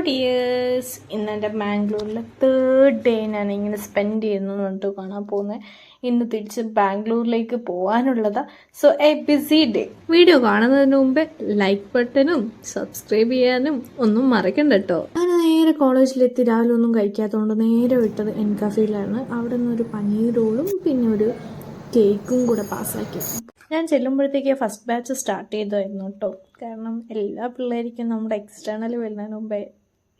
Dears, ഇന്ന് എൻ്റെ ബാംഗ്ലൂരിലെ 3rd ഡേ ഞാൻ ഇങ്ങനെ സ്പെൻഡ് ചെയ്യുന്നു പറഞ്ഞിട്ട് കാണാൻ പോകുന്നത്. ഇന്ന് തിരിച്ച് ബാംഗ്ലൂരിലേക്ക് പോകാനുള്ളതാണ്. So a busy day. Video കാണുന്നതിന് മുമ്പേ ലൈക്ക് ബട്ടണും സബ്സ്ക്രൈബ് ചെയ്യാനും ഒന്നും മറക്കണ്ട കേട്ടോ. ഞാൻ നേരെ കോളേജിലെത്തി. രാവിലെ ഒന്നും കഴിക്കാത്തതുകൊണ്ട് നേരെ വിട്ടത് എൻകാഫയിലാണ്. അവിടെ നിന്ന് ഒരു പനീർ റോളും പിന്നെ ഒരു കേക്കും കൂടെ പാസ്സാക്കി. ഞാൻ ചെല്ലുമ്പോഴത്തേക്ക് ഫസ്റ്റ് ബാച്ച് സ്റ്റാർട്ട് ചെയ്തായിരുന്നു കേട്ടോ. കാരണം എല്ലാ പിള്ളേർക്കും നമ്മുടെ എക്സ്റ്റേണൽ വരുന്നതിന് മുമ്പേ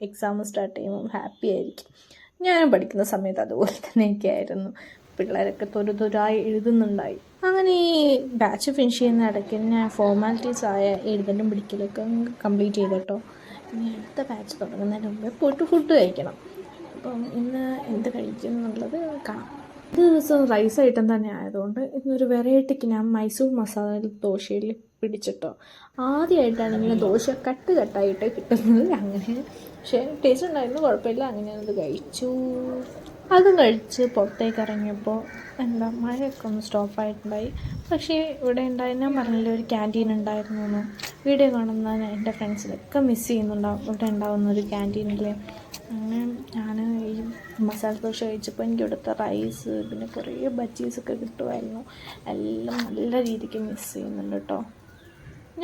എക്സാം സ്റ്റാർട്ട് ചെയ്യുമ്പോൾ ഹാപ്പി ആയിരിക്കും. ഞാനും പഠിക്കുന്ന സമയത്ത് അതുപോലെ തന്നെയൊക്കെ ആയിരുന്നു. പിള്ളേരൊക്കെ തൊരുതൊരായി എഴുതുന്നുണ്ടായി. അങ്ങനെ ഈ ബാച്ച് ഫിനിഷ് ചെയ്യുന്ന ഇടയ്ക്ക് ഞാൻ ഫോർമാലിറ്റീസ് ആയ എഴുതലും പിടിക്കലൊക്കെ കംപ്ലീറ്റ് ചെയ്തിട്ടോ. ഇനി അടുത്ത ബാച്ച് തുടങ്ങുന്നതിന് മുമ്പേ പോയിട്ട് ഫുഡ് കഴിക്കണം. അപ്പം ഇന്ന് എന്ത് കഴിക്കും എന്നുള്ളത് കാണാം. ഇത് ദിവസം റൈസ് ഐറ്റം തന്നെ ആയതുകൊണ്ട് ഇന്നൊരു വെറൈറ്റിക്ക് ഞാൻ മൈസൂർ മസാല ദോശയിൽ പിടിച്ചിട്ടോ. ആദ്യമായിട്ടാണ് ഇങ്ങനെ ദോശ കട്ടായിട്ട് കിട്ടുന്നത്. അങ്ങനെ പക്ഷേ ടേസ്റ്റ് ഉണ്ടായിരുന്നു, കുഴപ്പമില്ല. അങ്ങനെ ഞാനത് കഴിച്ചു. അതും കഴിച്ച് പുറത്തേക്ക് ഇറങ്ങിയപ്പോൾ മഴയൊക്കെ ഒന്ന് സ്റ്റോപ്പായിട്ടുണ്ടായി. പക്ഷേ ഇവിടെ ഞാൻ പറഞ്ഞില്ല ഒരു ക്യാൻറ്റീൻ ഉണ്ടായിരുന്നു. വീഡിയോ കാണുന്ന എൻ്റെ ഫ്രണ്ട്സിനൊക്കെ മിസ് ചെയ്യുന്നുണ്ടാവും ഇവിടെ ഉണ്ടാകുന്ന ഒരു ക്യാൻറ്റീനിൽ. അങ്ങനെ ഞാൻ ഈ മസാല ദോശ കഴിച്ചപ്പോൾ എനിക്ക് ഇവിടുത്തെ റൈസ് പിന്നെ കുറേ ബജ്ജീസൊക്കെ കിട്ടുമായിരുന്നു. എല്ലാം നല്ല രീതിക്ക് മിസ് ചെയ്യുന്നുണ്ട് കേട്ടോ.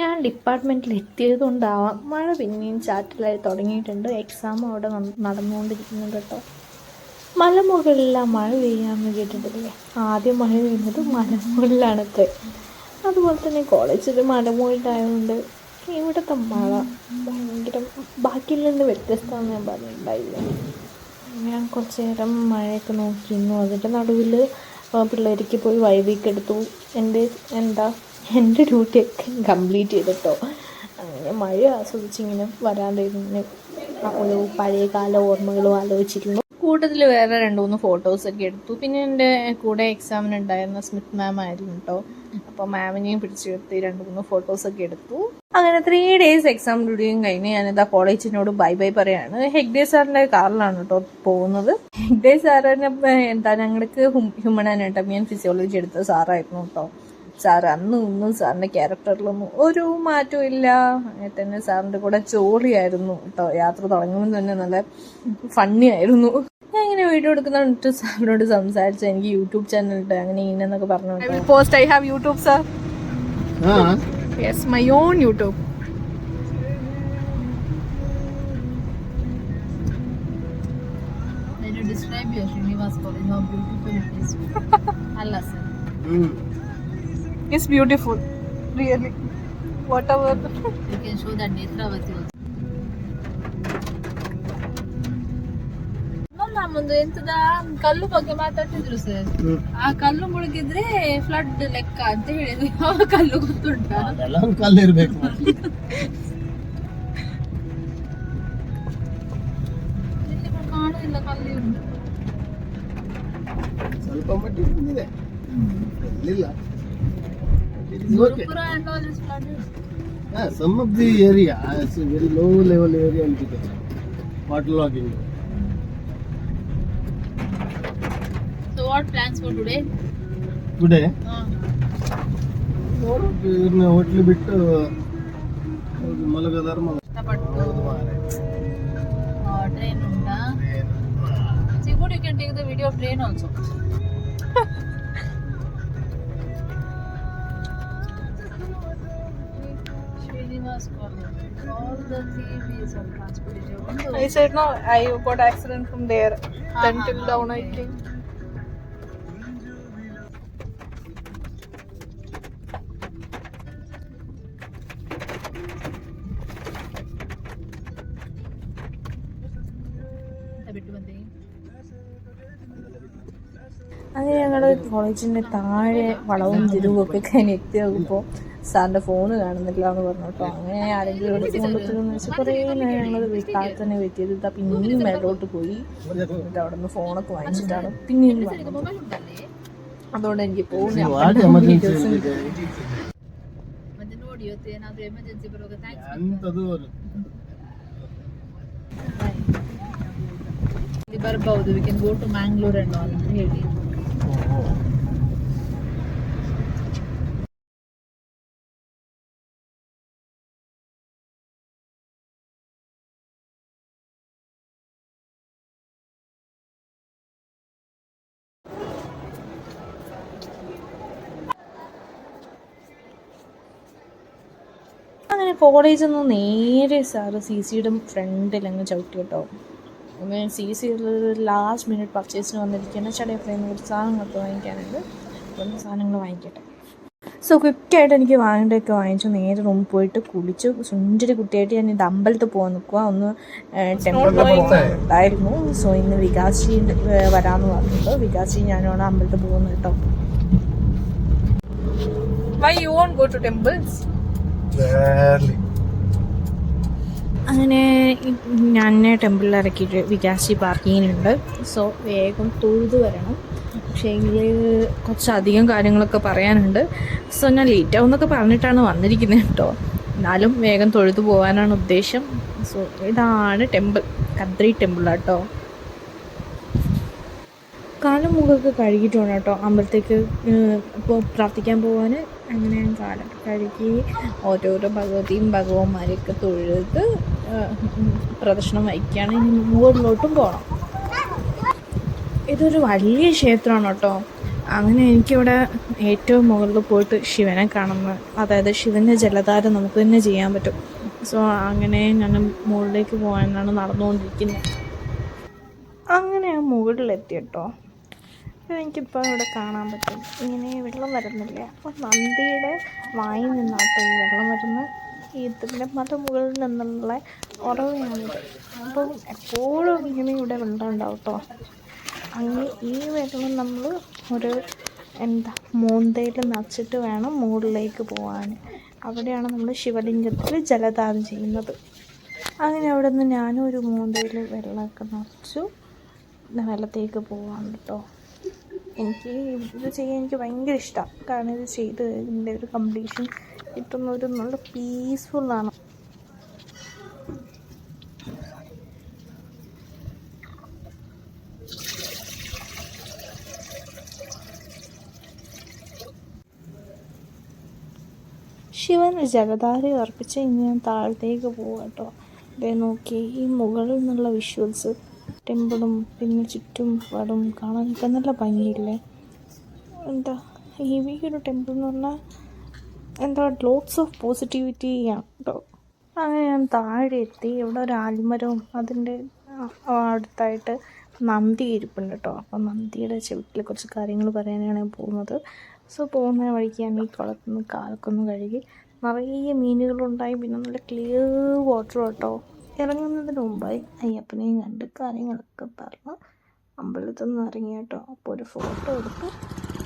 ഞാൻ ഡിപ്പാർട്ട്മെൻറ്റിൽ എത്തിയതുകൊണ്ടാവാം മഴ പിന്നെയും ചാറ്റലായി തുടങ്ങിയിട്ടുണ്ട്. എക്സാം അവിടെ നടന്നുകൊണ്ടിരിക്കുന്നുണ്ട് കേട്ടോ. മലമുകളിലാണ് മഴ പെയ്യാമെന്ന് കേട്ടിട്ടില്ലേ? ആദ്യം മഴ പെയ്യുന്നത് മലമുകളിലാണൊക്കെ. അതുപോലെ തന്നെ കോളേജിൽ മലമുകളിലായതുകൊണ്ട് ഇവിടുത്തെ മഴ ഭയങ്കര ബാക്കിയിൽ നിന്ന് വ്യത്യസ്തമാണെന്ന് ഞാൻ പറഞ്ഞിട്ടുണ്ടായില്ല. ഞാൻ കുറച്ച് നേരം മഴയൊക്കെ നോക്കിയിരുന്നു. അതിൻ്റെ നടുവിൽ പിള്ളേർക്ക് പോയി വൈബിക്ക് എടുത്തു. എൻ്റെ ഡ്യൂട്ടിയൊക്കെ കംപ്ലീറ്റ് ചെയ്തിട്ടോ. അങ്ങനെ മഴ ആസ്വദിച്ചിങ്ങനെ വരാണ്ടിരുന്ന് ഒരു പഴയകാല ഓർമ്മകളും ആലോചിച്ചിരുന്നു. കൂട്ടത്തിൽ വേറെ 2-3 ഫോട്ടോസൊക്കെ എടുത്തു. പിന്നെ എൻ്റെ കൂടെ എക്സാമിനുണ്ടായിരുന്ന സ്മിത്ത് മാം ആയിരുന്നു കേട്ടോ. അപ്പോൾ മാമിനെയും പിടിച്ചെടുത്ത് 2-3 ഫോട്ടോസൊക്കെ എടുത്തു. അങ്ങനെ 3 days എക്സാം ഡ്യൂട്ടിയും കഴിഞ്ഞ് ഞാനിതാ കോളേജിനോട് ബൈ പറയാണ്. ഹെഗ്ഡേ സാറിൻ്റെ കാറിലാണ് കേട്ടോ പോകുന്നത്. ഹെഗ്ഡേ സാറിന് ഞങ്ങൾക്ക് ഹ്യൂമൻ അനാട്ടമി ആൻഡ് ഫിസിയോളജി എടുത്ത സാറായിരുന്നു കേട്ടോ. സാറ് അന്നും സാറിൻ്റെ ക്യാരക്ടറിലൊന്നും ഒരു മാറ്റവും ഇല്ല. അങ്ങനെ തന്നെ സാറിൻ്റെ കൂടെ ജോളിയായിരുന്നു കേട്ടോ. യാത്ര തുടങ്ങുമ്പോൾ തന്നെ നല്ല ഫണ്ണി ആയിരുന്നു. ഞാൻ ഇങ്ങനെ വീഡിയോ എടുക്കുന്നിട്ട് സാറിനോട് സംസാരിച്ചു. എനിക്ക് യൂട്യൂബ് ചാനലുണ്ട് അങ്ങനെ ഇങ്ങനെന്നൊക്കെ പറഞ്ഞു. Post I have YouTube sir. Yes, my own YouTube. Describe your Srinivas College, how beautiful it is. Allah sir. It's beautiful, really. Whatever. You can show that Netravati also. ಮುಂದೆ ಎಂತದ ಕಲ್ಲು ಬಗ್ಗೆ ಮಾತಾಡ್ತಿದ್ರು ಸರ್. ಆ ಕಲ್ಲು ಮುಳುಗಿದ್ರೆ ಫ್ಲಡ್ ಲೆಕ್ಕ ಅಂತ ಹೇಳಿದ್ರು. ಯಾವ ಕಲ್ಲು ಗೊತ್ತುಂಟ? ಅದೆಲ್ಲ ಒಂದು ಕಲ್ಲು ಇರಬೇಕು. ಇಲ್ಲಿ ಕಾಣುದಿಲ್ಲ ಕಲ್ಲು ಉಂಟು. ಸ್ವಲ್ಪ ಮಟ್ಟಿಗೆ ಬಂದಿದೆ. ಇಲ್ಲ. Gurupura and all is flooded. Yeah, some of the area is a very low level area and waterlogging. So what plans for today? Today? ಇವ್ರನ್ನ ಹೋಟ್ಲು ಬಿಟ್ಟು ಮಲಗದಾರ ಟ್ರೈನ್ ಉಂಟಾ? Sigurd, you can take the video of train also. All the 3 ways of transportation. I said no, I got accident from there. Then till down I think. അങ്ങനെ ഞങ്ങൾ കോളേജിൻ്റെ താഴെ വളവും തിരിവും ഒക്കെ കഴിഞ്ഞ് എത്തി നോക്കുമ്പോൾ സാറിൻ്റെ ഫോണ് കാണുന്നില്ല എന്ന് പറഞ്ഞു കേട്ടോ. അങ്ങനെ ആരെങ്കിലും എടുത്ത് കൊണ്ടുവരുമെന്ന് വെച്ചാൽ കുറേ നേരം ഞങ്ങൾ താഴെ തന്നെ വെയിറ്റ് ചെയ്ത് പിന്നെയും മേലോട്ട് പോയി. എന്നിട്ട് അവിടെ നിന്ന് ഫോണൊക്കെ വാങ്ങിച്ചിട്ടാണ് പിന്നെയും വന്നത്. അതുകൊണ്ട് എനിക്ക് പോകുന്ന ಬರ್ಬಹುದು. We can go to Mangalore and all ಅಂತ ಹೇಳಿ. അങ്ങനെ കോളേജിൽ നിന്ന് നേരെ സാറ് CCയുടെ ഫ്രണ്ടിലങ്ങ് ചവിട്ടി കേട്ടോ. അങ്ങനെ CC ലാസ്റ്റ് മിനിറ്റ് പർച്ചേസിന് വന്നിരിക്കുകയാണ്. ചടയപ്പുറയിൽ കുറച്ച് സാധനങ്ങളൊക്കെ വാങ്ങിക്കാനുണ്ട്. അപ്പം സാധനങ്ങൾ വാങ്ങിക്കട്ടെ. സോ ക്വിക്കായിട്ട് എനിക്ക് വാങ്ങേണ്ടതൊക്കെ വാങ്ങിച്ചു. നേരെ റൂമിൽ പോയിട്ട് കുളിച്ചു. സുന്ദരി കുട്ടിയായിട്ട് ഞാൻ ഇത് അമ്പലത്തിൽ പോകാൻ നിൽക്കുക. ഒന്ന് ടെമ്പിളിൽ പോകാനുണ്ടായിരുന്നു. സോ ഇന്ന് വികാസി വരാമെന്ന് പറഞ്ഞിട്ട് വികാസി ഞാനാണ് അമ്പലത്തിൽ പോകുന്നത് കേട്ടോ. Why you won't go to temples? അങ്ങനെ ഞാൻ ടെമ്പിളിൽ ഇറക്കിയിട്ട് വികാസി പാർക്കിങ്ങിനുണ്ട്. സോ വേഗം തൊഴുത് വരണം. പക്ഷേ എങ്കിൽ കുറച്ചധികം കാര്യങ്ങളൊക്കെ പറയാനുണ്ട്. സോ ഞാൻ ലേറ്റ് ആവുമെന്നൊക്കെ പറഞ്ഞിട്ടാണ് വന്നിരിക്കുന്നത് കേട്ടോ. എന്നാലും വേഗം തൊഴുത് പോകാനാണ് ഉദ്ദേശം. സോ ഇതാണ് ടെമ്പിൾ, കദ്രി ടെമ്പിളാട്ടോ. കാലം മുഖമൊക്കെ കഴുകിയിട്ട് വേണം കേട്ടോ അമ്പലത്തേക്ക് ഇപ്പോൾ പ്രാർത്ഥിക്കാൻ പോകാൻ. അങ്ങനെ ഞാൻ കാലൊക്കെ കഴുകി ഓരോരോ ഭഗവതിയും ഭഗവാന്മാരെയൊക്കെ തൊഴുത് പ്രദക്ഷിണം വയ്ക്കുകയാണ്. ഇനി മുകളിലോട്ടും പോകണം. ഇതൊരു വലിയ ക്ഷേത്രമാണ് കേട്ടോ. അങ്ങനെ എനിക്കിവിടെ ഏറ്റവും മുകളിൽ പോയിട്ട് ശിവനെ കാണുന്നത്, അതായത് ശിവൻ്റെ ജലധാര നമുക്ക് തന്നെ ചെയ്യാൻ പറ്റും. സോ അങ്ങനെ ഞാൻ മുകളിലേക്ക് പോകാനാണ് നടന്നുകൊണ്ടിരിക്കുന്നത്. അങ്ങനെ ഞാൻ മുകളിലെത്തി കേട്ടോ. എനിക്കിപ്പോൾ ഇവിടെ കാണാൻ പറ്റും ഇങ്ങനെ വെള്ളം വരുന്നില്ല. അപ്പോൾ നന്ദിയുടെ വായിൽ നിന്നാട്ടോ ഈ വെള്ളം വരുന്നത്. ഇതിൻ്റെ മുകളിൽ നിന്നുള്ള ഉറവയാണിത്. അപ്പം എപ്പോഴും ഇങ്ങനെ ഇവിടെ വെള്ളം ഉണ്ടാവും കേട്ടോ. അങ്ങനെ ഈ വെള്ളം നമ്മൾ ഒരു മോന്തയിൽ നിറച്ചിട്ട് വേണം മുകളിലേക്ക് പോകാൻ. അവിടെയാണ് നമ്മൾ ശിവലിംഗത്തിൽ ജലദാനം ചെയ്യുന്നത്. അങ്ങനെ അവിടെ നിന്ന് ഞാനും ഒരു മോന്തയിൽ വെള്ളമൊക്കെ നിറച്ചു വെള്ളത്തേക്ക് പോകാൻ കേട്ടോ. എനിക്ക് ഇത് ചെയ്യാൻ എനിക്ക് ഭയങ്കര ഇഷ്ടമാണ്. കാരണം ഇത് ചെയ്ത് ഇതിൻ്റെ ഒരു കംപ്ലീഷൻ കിട്ടുന്ന ഒരു നല്ല പീസ്ഫുള്ളാണ്. ശിവന് ജലധാര അർപ്പിച്ച് ഇനി ഞാൻ താഴത്തേക്ക് പോകാം കേട്ടോ. ഇതേ നോക്കി ഈ മുകളിൽ നിന്നുള്ള വിഷ്വൽസ്, ടെമ്പിളും പിന്നെ ചുറ്റും വടം കാണാനൊക്കെ നല്ല ഭംഗിയില്ലേ. ഈ ഒരു ടെമ്പിൾ എന്ന് പറഞ്ഞാൽ ലോട്ട്സ് ഓഫ് പോസിറ്റിവിറ്റിയാണ് കേട്ടോ. അങ്ങനെ ഞാൻ താഴെ എത്തി. ഇവിടെ ഒരു ആൽമരവും അതിൻ്റെ അടുത്തായിട്ട് നന്ദി ഇരിപ്പുണ്ട് കേട്ടോ. അപ്പം നന്ദിയുടെ ചെവിട്ടിൽ കുറച്ച് കാര്യങ്ങൾ പറയാനാണ് പോകുന്നത്. സോ പോകുന്ന വഴിക്ക് ഞാൻ ഈ കുളത്തിൽ നിന്ന് കാലൊക്കെ കഴുകി. നിറയെ മീനുകളുണ്ടായി. പിന്നെ നല്ല ക്ലിയർ വാട്ടർ കേട്ടോ. ഇറങ്ങുന്നതിന് മുമ്പായി അയ്യപ്പനെയും കണ്ട് കാര്യങ്ങളൊക്കെ പറഞ്ഞ് അമ്പലത്തിൽ നിന്ന് ഇറങ്ങി കേട്ടോ. അപ്പോൾ ഒരു ഫോട്ടോ എടുത്ത്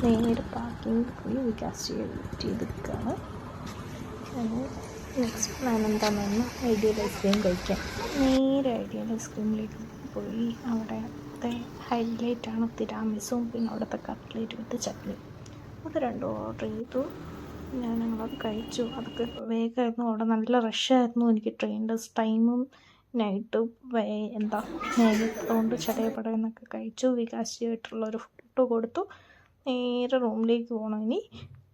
നേരെ പാർക്കിങ്ങിൽ പോയി വികാസ് ചെയ്തിരിക്കുകയാണ്. നെക്സ്റ്റ് പ്ലാൻ എന്താണെന്ന് ഐഡിയൽ ഐസ്ക്രീം കഴിക്കാം. നേരെ ഐഡിയൽ ഐസ്ക്രീമിലേക്ക് പോയി അവിടുത്തെ ഹൈലൈറ്റാണ് തിരാമിസും പിന്നെ അവിടുത്തെ കട്ട്ലേറ്റ് വിത്ത് ചട്നി. അത് രണ്ടും ഓർഡർ ചെയ്തു. ഞങ്ങളത് കഴിച്ചു. അതൊക്കെ വേഗമായിരുന്നു. അവിടെ നല്ല റഷായിരുന്നു. എനിക്ക് ട്രെയിനിൻ്റെ ടൈമും നൈറ്റും നേരിട്ടുകൊണ്ട് ചടയപ്പടയെന്നൊക്കെ കഴിച്ചു. വികാസിയായിട്ടുള്ളൊരു ഫോട്ടോ കൊടുത്തു. നേരെ റൂമിലേക്ക് പോകണം. ഇനി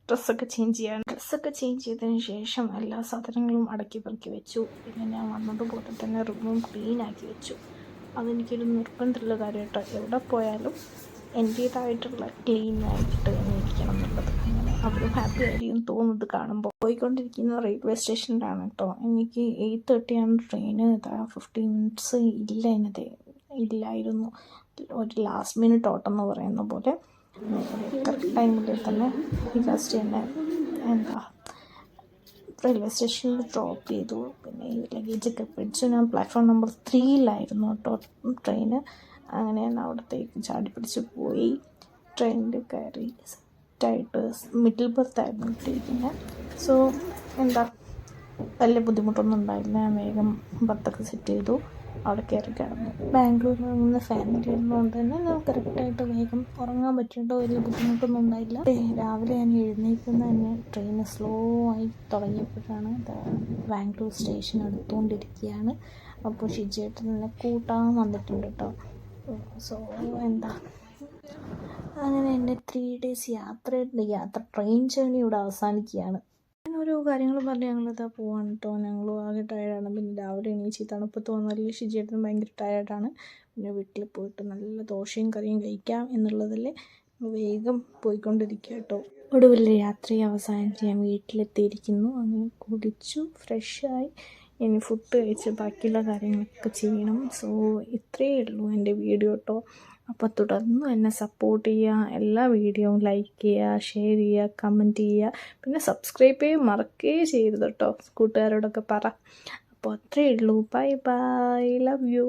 ഡ്രസ്സൊക്കെ ചേഞ്ച് ചെയ്യണം. ഡ്രസ്സൊക്കെ ചേഞ്ച് ചെയ്തതിന് ശേഷം എല്ലാ സാധനങ്ങളും അടക്കി പെറുക്കി വെച്ചു. പിന്നെ ഞാൻ വന്നതുപോലെ തന്നെ റൂമും ക്ലീനാക്കി വെച്ചു. അതെനിക്കൊരു നിർബന്ധമുള്ള കാര്യം കേട്ടോ. എവിടെ പോയാലും എൻ്റേതായിട്ടുള്ള ക്ലീനായിട്ട് തന്നെ ഇരിക്കണം എന്നുള്ളത്. അങ്ങനെ അവരും ഹാപ്പി ആയിരിക്കും തോന്നുന്നത് കാണുമ്പോൾ. പോയിക്കൊണ്ടിരിക്കുന്ന റെയിൽവേ സ്റ്റേഷനിലാണ് കേട്ടോ. എനിക്ക് 8:30 ട്രെയിന്. 15 മിനിറ്റ്സ് ഇല്ലായിരുന്നു. ഒരു ലാസ്റ്റ് മിനിറ്റ് ഓട്ടം എന്ന് പറയുന്ന പോലെ കറക്റ്റ് ടൈമിൽ തന്നെ വികാസ് തന്നെ റെയിൽവേ സ്റ്റേഷനിൽ ഡ്രോപ്പ് ചെയ്തു. പിന്നെ ഈ ലഗേജൊക്കെ പിടിച്ചു. ഞാൻ പ്ലാറ്റ്ഫോം നമ്പർ 3 കേട്ടോ ട്രെയിന്. അങ്ങനെ ഞാൻ അവിടത്തേക്ക് ചാടി പിടിച്ച് പോയി. ട്രെയിനിൽ കയറി സെറ്റായിട്ട് മിഡിൽ ബർത്തായിരുന്നു ഇട്ടിരിക്കുന്നത്. സോ വലിയ ബുദ്ധിമുട്ടൊന്നും ഉണ്ടായില്ല. ഞാൻ വേഗം ബർത്തൊക്കെ സെറ്റ് ചെയ്തു. അവിടെ കയറി കിടന്നു. ബാംഗ്ലൂരിൽ നിന്ന് ഫാമിലി ഇരുന്നുകൊണ്ട് തന്നെ നമുക്ക് കറക്റ്റായിട്ട് വേഗം ഉറങ്ങാൻ പറ്റിയിട്ടോ. വലിയ ബുദ്ധിമുട്ടൊന്നും ഉണ്ടായില്ല. രാവിലെ ഞാൻ എഴുന്നേൽക്കുന്ന തന്നെ ട്രെയിൻ സ്ലോ ആയി തുടങ്ങിയപ്പോഴാണ് ബാംഗ്ലൂർ സ്റ്റേഷൻ അടുത്തുകൊണ്ടിരിക്കുകയാണ്. അപ്പോൾ ഷിജേട്ടൻ തന്നെ കൂട്ടാൻ വന്നിട്ടുണ്ട് കേട്ടോ. സോ അങ്ങനെ എൻ്റെ 3 days യാത്ര ട്രെയിൻ ജേർണി ഇവിടെ അവസാനിക്കുകയാണ്. അങ്ങനെ ഓരോ കാര്യങ്ങൾ പറഞ്ഞ് ഞങ്ങളിതാ പോവാണ് കേട്ടോ. ഞങ്ങൾ ആകെ ടയർഡാണ്. പിന്നെ രാവിലെ എണീച്ച് തണുപ്പത്ത് വന്നതിൽ ഷിജേട്ടൻ ഭയങ്കര ടയർഡാണ്. പിന്നെ വീട്ടിൽ പോയിട്ട് നല്ല ദോശയും കറിയും കഴിക്കാം എന്നുള്ളതിൽ വേഗം പോയിക്കൊണ്ടിരിക്കുക കേട്ടോ. ഒടുവിൽ രാത്രി അവസാനിച്ച് ഞാൻ വീട്ടിലെത്തിയിരിക്കുന്നു. അങ്ങനെ കുളിച്ചു ഫ്രഷായി ഇനി ഫുഡ് കഴിച്ച് ബാക്കിയുള്ള കാര്യങ്ങളൊക്കെ ചെയ്യണം. സോ ഇത്രയേ ഉള്ളൂ എൻ്റെ വീഡിയോ കേട്ടോ. അപ്പോൾ തുടർന്നും എന്നെ സപ്പോർട്ട് ചെയ്യുക, എല്ലാ വീഡിയോയും ലൈക്ക് ചെയ്യുക, ഷെയർ ചെയ്യുക, കമൻറ്റ് ചെയ്യുക, പിന്നെ സബ്സ്ക്രൈബ് ചെയ്യുക മറക്കുകയേ ചെയ്യരുത് കേട്ടോ. കൂട്ടുകാരോടൊക്കെ പറ. അപ്പോൾ അത്രയേ ഉള്ളൂ. Bye bye, love you.